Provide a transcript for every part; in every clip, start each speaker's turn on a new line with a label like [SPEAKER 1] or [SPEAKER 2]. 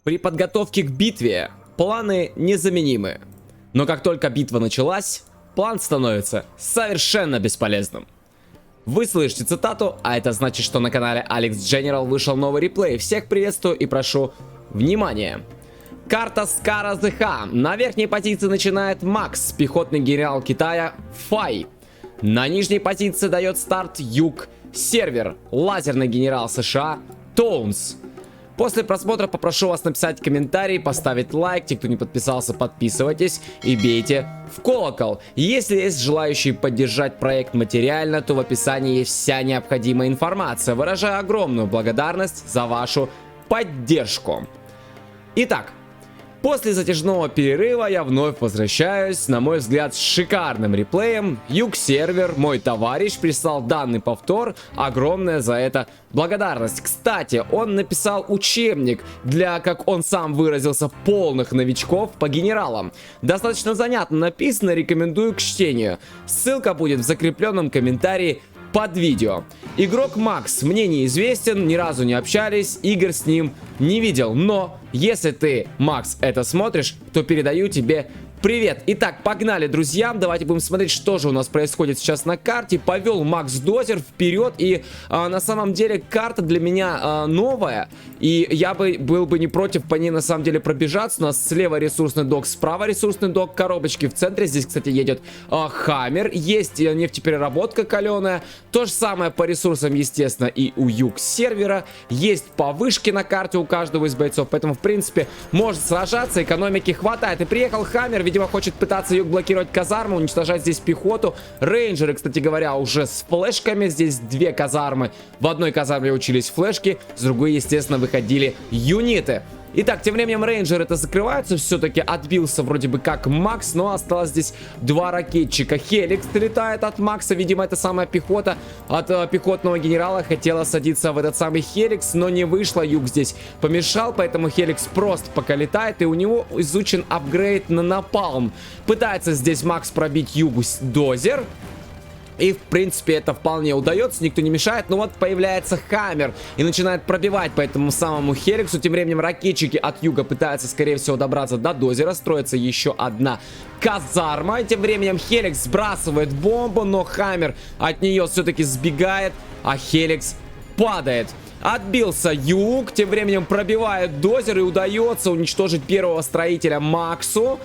[SPEAKER 1] При подготовке к битве планы незаменимы. Но как только битва началась, план становится совершенно бесполезным. Вы слышите цитату, а это значит, что на канале Alex General вышел новый реплей. Всех приветствую и прошу внимания. Карта Скара ЗХ. На верхней позиции начинает Макс, пехотный генерал Китая Фай. На нижней позиции дает старт Юг Сервер, лазерный генерал США Тоунс. После просмотра попрошу вас написать комментарий, поставить лайк. Те, кто не подписался, подписывайтесь и бейте в колокол. Если есть желающие поддержать проект материально, то в описании есть вся необходимая информация. Выражаю огромную благодарность за вашу поддержку. Итак, после затяжного перерыва я вновь возвращаюсь, на мой взгляд, с шикарным реплеем. Юг-сервер, мой товарищ, прислал данный повтор. Огромная за это благодарность. Кстати, он написал учебник для, как он сам выразился, полных новичков по генералам. Достаточно занятно написано, рекомендую к чтению. Ссылка будет в закрепленном комментарии под видео. Игрок Макс мне неизвестен, ни разу не общались, игр с ним не видел. Но если ты, Макс, это смотришь, то передаю тебе привет. Итак, погнали, друзья. Давайте будем смотреть, что же у нас происходит сейчас на карте. Повел Макс Дозер вперед. И на самом деле карта для меня новая. И я был бы не против по ней на самом деле пробежаться. У нас слева ресурсный док, справа ресурсный док, коробочки в центре. Здесь, кстати, едет Хаммер. Есть нефтепереработка каленая. То же самое по ресурсам, естественно, и у юг сервера. Есть повышки на карте у каждого из бойцов. Поэтому, в принципе, может сражаться. Экономики хватает. И приехал Хаммер. Видимо, хочет пытаться юг блокировать казарму, уничтожать здесь пехоту. Рейнджеры, кстати говоря, уже с флешками. Здесь две казармы. В одной казарме учились флешки, с другой, естественно, выходили юниты. Итак, тем временем рейнджеры-то закрываются. Все-таки отбился вроде бы как Макс, но осталось здесь два ракетчика. Хеликс летает от Макса. Видимо, это самая пехота от пехотного генерала хотела садиться в этот самый Хеликс, но не вышло. Юг здесь помешал, поэтому Хеликс просто пока летает. И у него изучен апгрейд на напалм. Пытается здесь Макс пробить Югу Дозер. И, в принципе, это вполне удается, никто не мешает. Но вот появляется Хаммер и начинает пробивать по этому самому Хеликсу. Тем временем ракетчики от юга пытаются, скорее всего, добраться до Дозера. Строится еще одна казарма. И тем временем Хеликс сбрасывает бомбу, но Хаммер от нее все-таки сбегает, а Хеликс падает. Отбился юг, тем временем пробивает Дозер и удается уничтожить первого строителя Максу.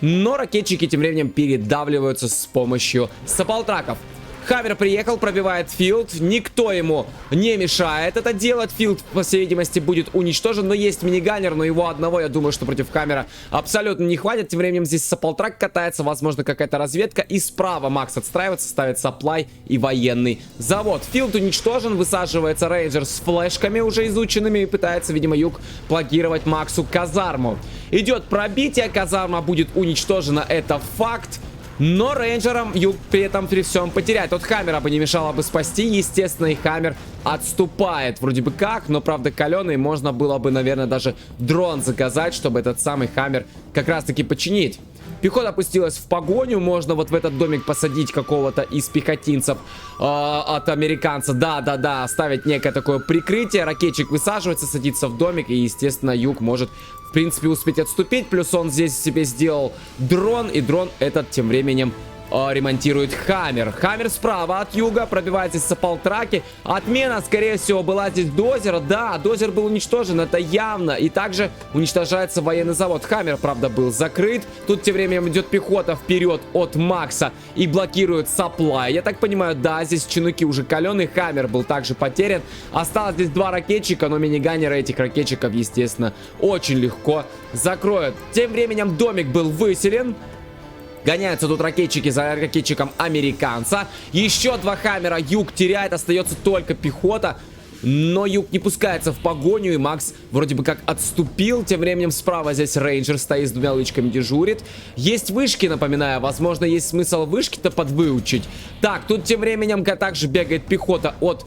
[SPEAKER 1] Но ракетчики тем временем передавливаются с помощью саплтраков. Хаммер приехал, пробивает филд. Никто ему не мешает это делать. Филд, по всей видимости, будет уничтожен. Но есть миниганер, но его одного, я думаю, что против Хаммера абсолютно не хватит. Тем временем здесь саплтрак катается. Возможно, какая-то разведка. И справа Макс отстраивается, ставит сапплай и военный завод. Филд уничтожен. Высаживается рейнджер с флешками уже изученными. И пытается, видимо, юг блокировать Максу казарму. Идет пробитие. Казарма будет уничтожена. Это факт. Но рейнджерам юг при этом при всем потеряет. От Хаммера бы не мешало бы спасти. Естественно, и Хаммер отступает вроде бы как. Но, правда, каленый. Можно было бы, наверное, даже дрон заказать, чтобы этот самый Хаммер как раз-таки починить. Пехота опустилась в погоню. Можно вот в этот домик посадить какого-то из пехотинцев от американца. Да-да-да, оставить некое такое прикрытие. Ракетчик высаживается, садится в домик. И, естественно, юг может, в принципе, успеть отступить. Плюс он здесь себе сделал дрон. И дрон этот тем временем ремонтирует Хаммер. Хаммер справа от юга, пробивает здесь саплтраки. Отмена, скорее всего, была здесь Дозера. Да, Дозер был уничтожен, это явно. И также уничтожается военный завод. Хаммер, правда, был закрыт. Тут тем временем идет пехота вперед от Макса и блокирует сапплай. Я так понимаю, да, здесь чинуки уже каленый. Хаммер был также потерян. Осталось здесь два ракетчика, но миниганеры этих ракетчиков, естественно, очень легко закроют. Тем временем домик был выселен. Гоняются тут ракетчики за ракетчиком американца. Еще два Хаммера юг теряет. Остается только пехота. Но юг не пускается в погоню. И Макс вроде бы как отступил. Тем временем справа здесь рейнджер стоит с двумя лычками, дежурит. Есть вышки, напоминаю. Возможно, есть смысл вышки-то подвыучить. Так, тут тем временем также бегает пехота от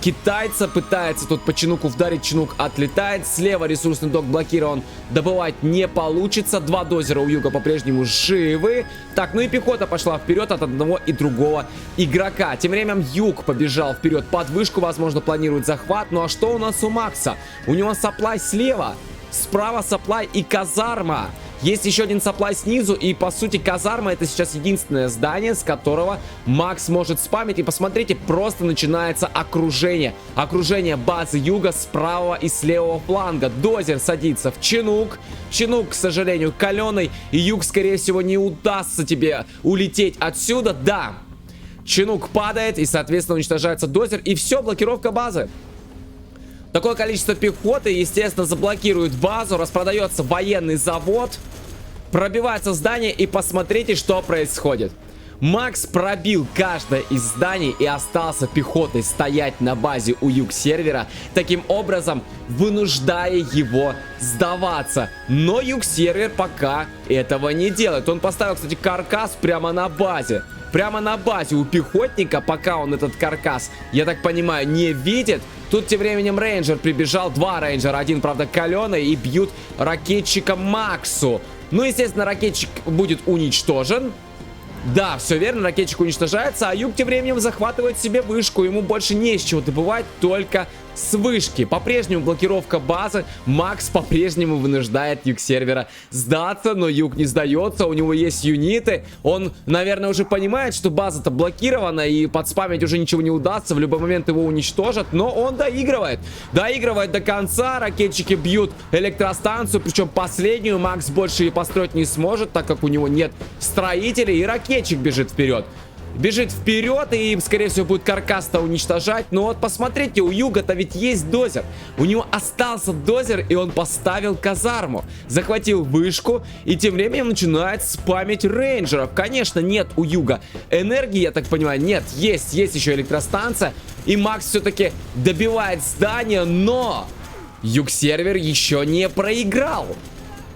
[SPEAKER 1] китайца. Пытается тут по чинуку вдарить. Чинук отлетает. Слева ресурсный док блокирован. Добывать не получится. Два дозера у юга по-прежнему живы. Так, ну и пехота пошла вперед от одного и другого игрока. Тем временем юг побежал вперед под вышку. Возможно, планирует захват. Ну а что у нас у Макса? У него сапплай слева. Справа сапплай и казарма. Есть еще один сапплай снизу, и по сути казарма это сейчас единственное здание, с которого Макс может спамить. И посмотрите, просто начинается окружение. Окружение базы Юга с правого и с левого фланга. Дозер садится в Чинук. Чинук, к сожалению, каленый. И Юг, скорее всего, не удастся тебе улететь отсюда. Да, Чинук падает, и, соответственно, уничтожается Дозер. И все, блокировка базы. Такое количество пехоты, естественно, заблокирует базу. Распродается военный завод. Пробивается здание, и посмотрите, что происходит. Макс пробил каждое из зданий и остался пехотой стоять на базе у юг-сервера, таким образом вынуждая его сдаваться. Но юг-сервер пока этого не делает. Он поставил, кстати, каркас прямо на базе. Прямо на базе у пехотника, пока он этот каркас, я так понимаю, не видит. Тут тем временем рейнджер прибежал, два рейнджера, один, правда, каленый, и бьют ракетчика Максу. Ну, естественно, ракетчик будет уничтожен. Да, все верно, ракетчик уничтожается, а Юг тем временем захватывает себе вышку. Ему больше не с чего добывать, только с вышки. По-прежнему блокировка базы. Макс по-прежнему вынуждает Юг-сервера сдаться, но Юг не сдается, у него есть юниты. Он, наверное, уже понимает, что база-то блокирована, и подспамить уже ничего не удастся. В любой момент его уничтожат, но он доигрывает. Доигрывает до конца, ракетчики бьют электростанцию, причем последнюю Макс больше и построить не сможет, так как у него нет строителей, и ракетчик бежит вперед. Бежит вперед и, скорее всего, будет каркас-то уничтожать. Но вот посмотрите, у Юга-то ведь есть дозер. У него остался дозер, и он поставил казарму. Захватил вышку, и тем временем начинает спамить рейнджеров. Конечно, нет у Юга энергии, я так понимаю. Нет, есть еще электростанция. И Макс все-таки добивает здание, но Юг-сервер еще не проиграл.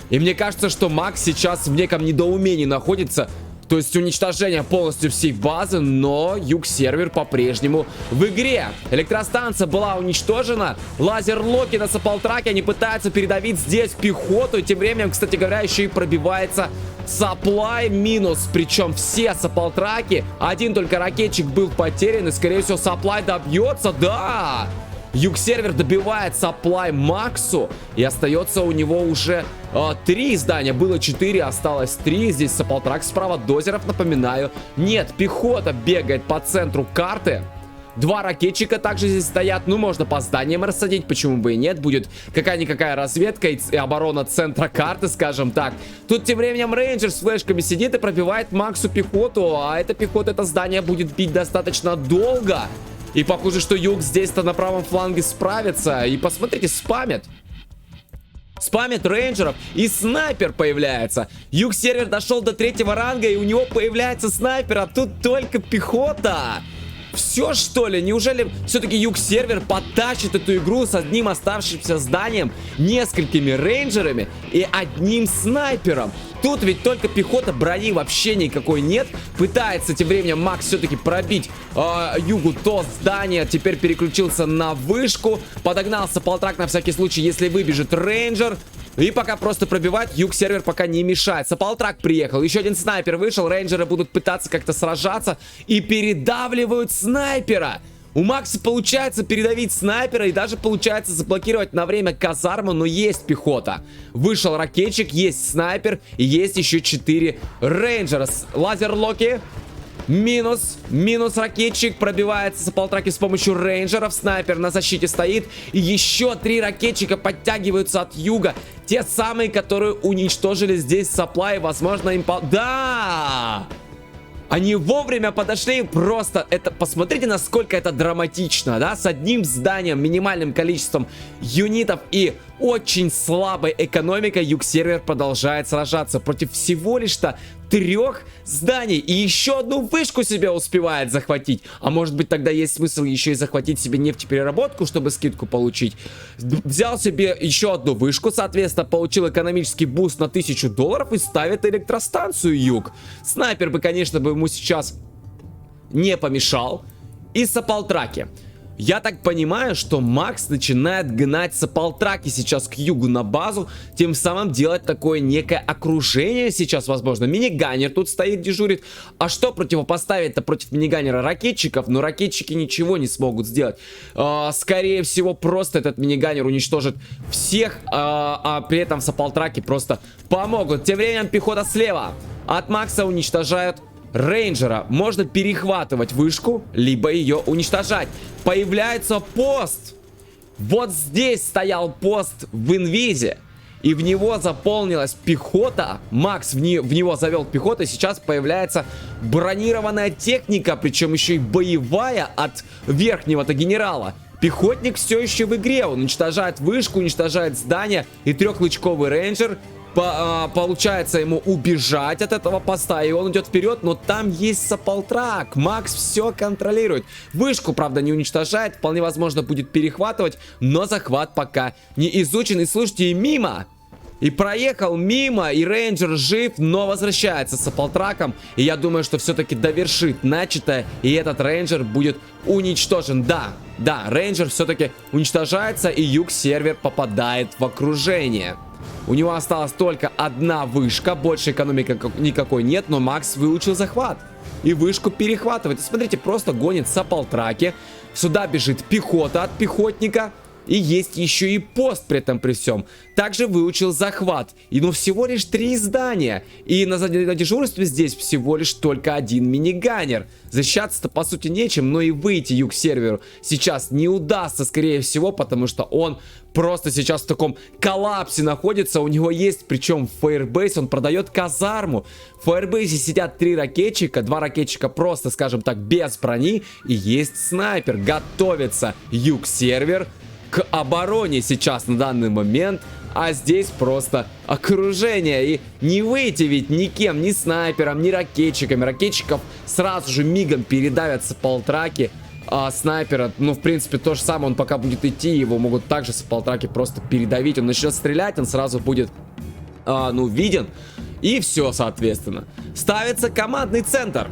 [SPEAKER 1] И мне кажется, что Макс сейчас в неком недоумении находится. То есть уничтожение полностью всей базы, но Юг-сервер по-прежнему в игре. Электростанция была уничтожена. Лазер-локи на саппалтраке, они пытаются передавить здесь пехоту. И тем временем, кстати говоря, еще и пробивается сапплай минус. Причем все саппалтраки. Один только ракетчик был потерян, и скорее всего сапплай добьется. Да! Юг-сервер добивает сапплай Максу, и остается у него уже 3 здания. Было 4, осталось 3. Здесь саппалтрак справа, дозеров, напоминаю, нет. Пехота бегает по центру карты. 2 ракетчика также здесь стоят. Ну, можно по зданиям рассадить, почему бы и нет. Будет какая-никакая разведка и оборона центра карты, скажем так. Тут тем временем рейнджер с флешками сидит и пробивает Максу пехоту. А эта пехота, это здание будет бить достаточно долго. И похоже, что Юг здесь-то на правом фланге справится. И посмотрите, спамят. Спамят рейнджеров, и снайпер появляется. Юг-сервер дошел до 3-го ранга, и у него появляется снайпер, а тут только пехота. Все, что ли? Неужели все-таки Юг-сервер потащит эту игру с одним оставшимся зданием, несколькими рейнджерами и одним снайпером? Тут ведь только пехота, брони вообще никакой нет. Пытается тем временем Макс все-таки пробить Югу то здание. Теперь переключился на вышку. Подогнал саппалтрак на всякий случай, если выбежит рейнджер. И пока просто пробивать, Юг-сервер пока не мешает. Саппалтрак приехал, еще один снайпер вышел. Рейнджеры будут пытаться как-то сражаться и передавливают снайпера. У Макса получается передавить снайпера и даже получается заблокировать на время казарму, но есть пехота. Вышел ракетчик, есть снайпер и есть еще 4 рейнджера. Лазер-локи. Минус ракетчик, пробивается саппалтраки с помощью рейнджеров. Снайпер на защите стоит. И еще 3 ракетчика подтягиваются от юга. Те самые, которые уничтожили здесь сапплай. Возможно, им... Да! Они вовремя подошли, просто это, посмотрите, насколько это драматично, да, с одним зданием, минимальным количеством юнитов и очень слабой экономикой Юг-сервер продолжает сражаться против всего лишь-то 3 зданий и еще одну вышку себе успевает захватить. А может быть, тогда есть смысл еще и захватить себе нефтепереработку, чтобы скидку получить. Взял себе еще одну вышку, соответственно, получил экономический буст на $1000 и ставит электростанцию Юг. Снайпер бы, конечно, бы ему сейчас не помешал. И саппалтраки. Я так понимаю, что Макс начинает гнать саполтраки сейчас к югу на базу, тем самым делать такое некое окружение сейчас, возможно. Миниганер тут стоит, дежурит. А что противопоставить-то против миниганера? Ракетчиков? Но ракетчики ничего не смогут сделать. Скорее всего, просто этот миниганер уничтожит всех, а при этом саполтраки просто помогут. Тем временем пехота слева от Макса уничтожают рейнджера. Можно перехватывать вышку, либо ее уничтожать. Появляется пост. Вот здесь стоял пост в инвизе, и в него заполнилась пехота. Макс в него завел пехоту, и сейчас появляется бронированная техника, причем еще и боевая от верхнего-то генерала. Пехотник все еще в игре, он уничтожает вышку, уничтожает здание, и трехлучковый рейнджер получается ему убежать от этого поста, и он идет вперед, но там есть саполтрак. Макс все контролирует. Вышку, правда, не уничтожает, вполне возможно будет перехватывать, но захват пока не изучен. И слушайте, и мимо. И проехал мимо, и рейнджер жив, но возвращается с саполтраком. И я думаю, что все-таки довершит начатое, и этот рейнджер будет уничтожен. Да, рейнджер все-таки уничтожается, и юг-сервер попадает в окружение. У него осталась только одна вышка, больше экономики никакой нет, но Макс выучил захват. И вышку перехватывает. И смотрите, просто гонит саполтраки. Сюда бежит пехота от пехотника. И есть еще и пост при этом при всем. Также выучил захват. И ну всего лишь 3 здания. И на дежурстве здесь всего лишь только один миниганер. Защищаться-то по сути нечем, но и выйти юг-серверу сейчас не удастся, скорее всего, потому что он просто сейчас в таком коллапсе находится. У него есть, причем в Firebase он продает казарму. В Firebase сидят 3 ракетчика, 2 ракетчика просто, скажем так, без брони. И есть снайпер. Готовится юг-сервер к обороне сейчас на данный момент, а здесь просто окружение, и не выйти ведь никем, ни снайпером, ни ракетчиками. Ракетчиков сразу же мигом передавят саполтраки, а снайпера, ну в принципе то же самое, он пока будет идти, его могут также саполтраки просто передавить, он начнет стрелять, он сразу будет ну виден, и все соответственно. Ставится командный центр.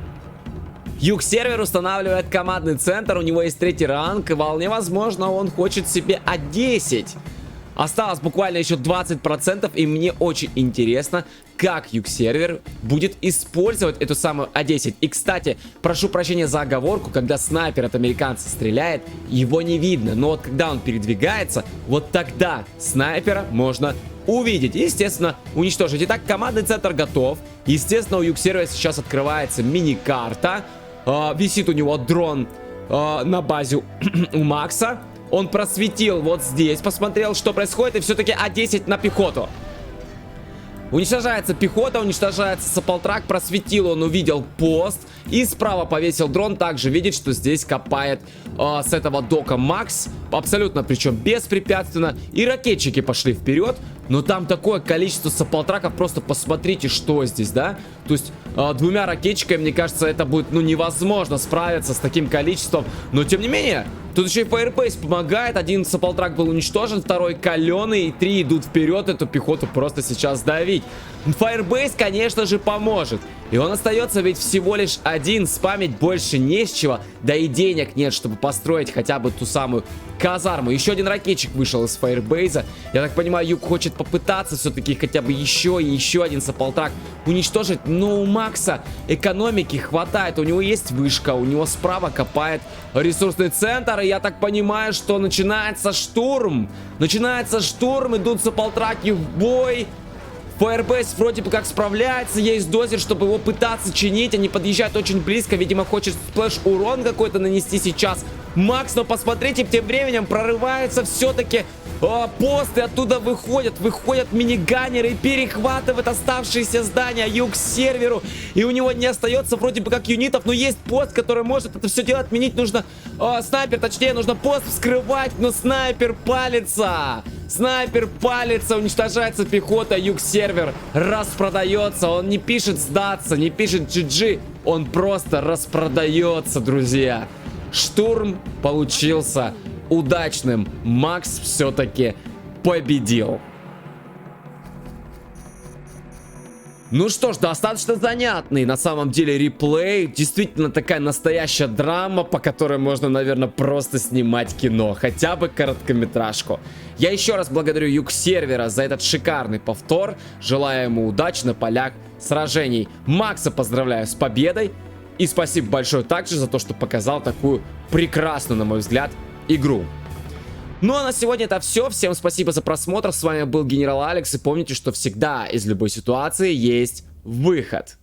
[SPEAKER 1] Юг-сервер устанавливает командный центр, у него есть 3-й ранг, и вполне возможно он хочет себе А10. Осталось буквально еще 20%, и мне очень интересно, как юг-сервер будет использовать эту самую А10. И, кстати, прошу прощения за оговорку, когда снайпер от американца стреляет, его не видно, но вот когда он передвигается, вот тогда снайпера можно увидеть, естественно, уничтожить. Итак, командный центр готов. Естественно, у юг-сервера сейчас открывается мини-карта. Висит у него дрон на базе у Макса. Он просветил вот здесь, посмотрел, что происходит, и все-таки А10 на пехоту. Уничтожается пехота, уничтожается саполтрак, просветил, он увидел пост. И справа повесил дрон, также видит, что здесь копает с этого дока Макс. Абсолютно, причем беспрепятственно. И ракетчики пошли вперед. Но там такое количество саполтраков, просто посмотрите, что здесь, да? То есть 2 ракетчиками, мне кажется, это будет, ну, невозможно справиться с таким количеством. Но, тем не менее, тут еще и Firebase помогает. 1 саполтрак был уничтожен, 2 каленый, и 3 идут вперед эту пехоту просто сейчас давить. Firebase, конечно же, поможет. И он остается ведь всего лишь 1, спамить больше не с чего. Да и денег нет, чтобы построить хотя бы ту самую казарму. Еще 1 ракетчик вышел из Firebase. Я так понимаю, Юг хочет попытаться все-таки хотя бы еще и еще 1 саполтрак уничтожить. Но у Макса экономики хватает. У него есть вышка, у него справа копает ресурсный центр. И я так понимаю, что начинается штурм. Начинается штурм, идут саполтраки в бой. Firebase вроде бы как справляется, есть дозер, чтобы его пытаться чинить. Они подъезжают очень близко, видимо, хочет сплэш-урон какой-то нанести сейчас Макс, но посмотрите, тем временем прорывается все-таки пост, и оттуда выходят миниганеры и перехватывают оставшиеся здания юг-серверу. И у него не остается вроде бы как юнитов, но есть пост, который может это все дело отменить. Нужно снайпер, точнее, нужно пост вскрывать, но снайпер палится. Снайпер палится, уничтожается пехота, юг-сервер распродается. Он не пишет сдаться, не пишет GG, он просто распродается, друзья. Штурм получился удачным. Макс все-таки победил. Ну что ж, достаточно занятный на самом деле реплей. Действительно такая настоящая драма, по которой можно, наверное, просто снимать кино. Хотя бы короткометражку. Я еще раз благодарю Юг сервера за этот шикарный повтор. Желаю ему удачи на полях сражений. Макса поздравляю с победой. И спасибо большое также за то, что показал такую прекрасную, на мой взгляд, игру. Ну а на сегодня это все. Всем спасибо за просмотр. С вами был Генерал Алекс. И помните, что всегда из любой ситуации есть выход.